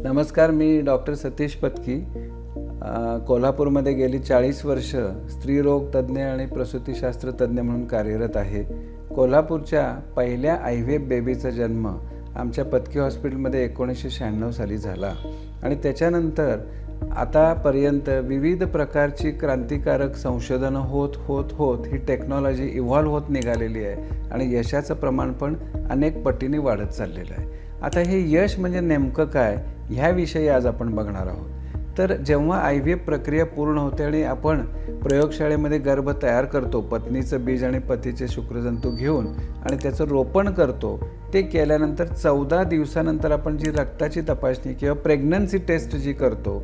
नमस्कार, मी डॉक्टर सतीश पत्की. कोल्हापूरमध्ये गेली 40 वर्ष स्त्रीरोग तज्ज्ञ आणि प्रसूतीशास्त्र तज्ज्ञ म्हणून कार्यरत आहे. कोल्हापूरच्या पहिल्या IVF बेबीचा जन्म आमच्या पत्की हॉस्पिटलमध्ये 1996 साली झाला आणि त्याच्यानंतर आतापर्यंत विविध प्रकारची क्रांतिकारक संशोधनं होत ही टेक्नॉलॉजी इव्हॉल्व होत निघालेली आहे आणि यशाचं प्रमाण पण अनेक पटीने वाढत चाललेलं आहे. आता हे यश म्हणजे नेमकं काय ह्याविषयी आज आपण बघणार आहोत. तर जेव्हा IVF प्रक्रिया पूर्ण होते आणि आपण प्रयोगशाळेमध्ये गर्भ तयार करतो, पत्नीचं बीज आणि पतीचे शुक्रजंतू घेऊन आणि त्याचं रोपण करतो, ते केल्यानंतर 14 दिवसानंतर आपण जी रक्ताची तपासणी किंवा प्रेग्नन्सी टेस्ट जी करतो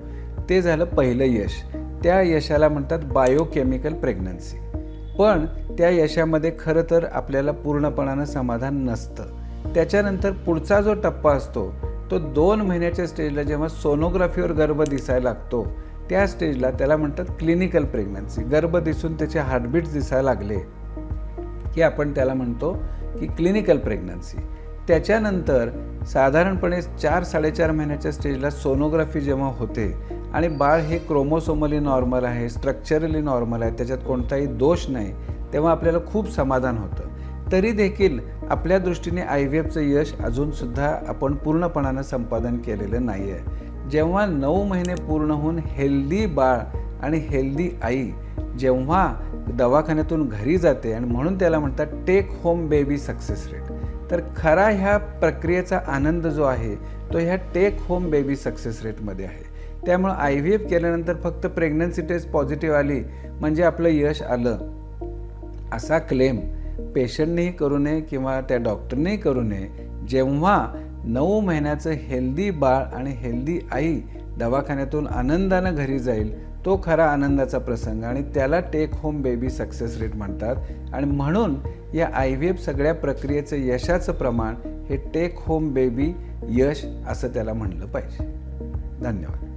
ते झालं पहिलं यश. त्या यशाला म्हणतात बायोकेमिकल प्रेग्नन्सी. पण त्या यशामध्ये खरं तर आपल्याला पूर्णपणानं समाधान नसतं. त्याच्यानंतर पुढचा जो टप्पा असतो तो 2 महिन्याच्या स्टेजला जेव्हा सोनोग्राफीवर गर्भ दिसायला लागतो त्या स्टेजला त्याला म्हणतात क्लिनिकल प्रेग्नन्सी. गर्भ दिसून त्याचे हार्टबीट्स दिसायला लागले की आपण त्याला म्हणतो की क्लिनिकल प्रेग्नन्सी. त्याच्यानंतर साधारणपणे 4-4.5 महिन्याच्या स्टेजला सोनोग्राफी जेव्हा होते आणि बाळ हे क्रोमोसोमली नॉर्मल आहे, स्ट्रक्चरली नॉर्मल आहे, त्याच्यात कोणताही दोष नाही, तेव्हा आपल्याला खूप समाधान होतं. तरी देखील आपल्या दृष्टीने IVFचं यश अजूनसुद्धा आपण पूर्णपणानं संपादन केलेलं नाही आहे. जेव्हा 9 महिने पूर्ण होऊन हेल्दी बाळ आणि हेल्दी आई जेव्हा दवाखान्यातून घरी जाते आणि म्हणून त्याला म्हणतात take home baby success rate. तर खरा ह्या प्रक्रियेचा आनंद जो आहे तो ह्या टेक होम बेबी सक्सेस रेटमध्ये आहे. त्यामुळं IVF केल्यानंतर फक्त प्रेग्नन्सी टेस्ट पॉझिटिव्ह आली म्हणजे आपलं यश आलं असा क्लेम पेशंटनेही करू नये किंवा त्या डॉक्टरनेही करू नये. जेव्हा 9 महिन्याचं हेल्दी बाळ आणि हेल्दी आई दवाखान्यातून आनंदानं घरी जाईल तो खरा आनंदाचा प्रसंग आणि त्याला take home baby success rate म्हणतात. आणि म्हणून या IVF सगळ्या प्रक्रियेचं यशाचं प्रमाण हे टेक होम बेबी यश असं त्याला म्हणलं पाहिजे. धन्यवाद.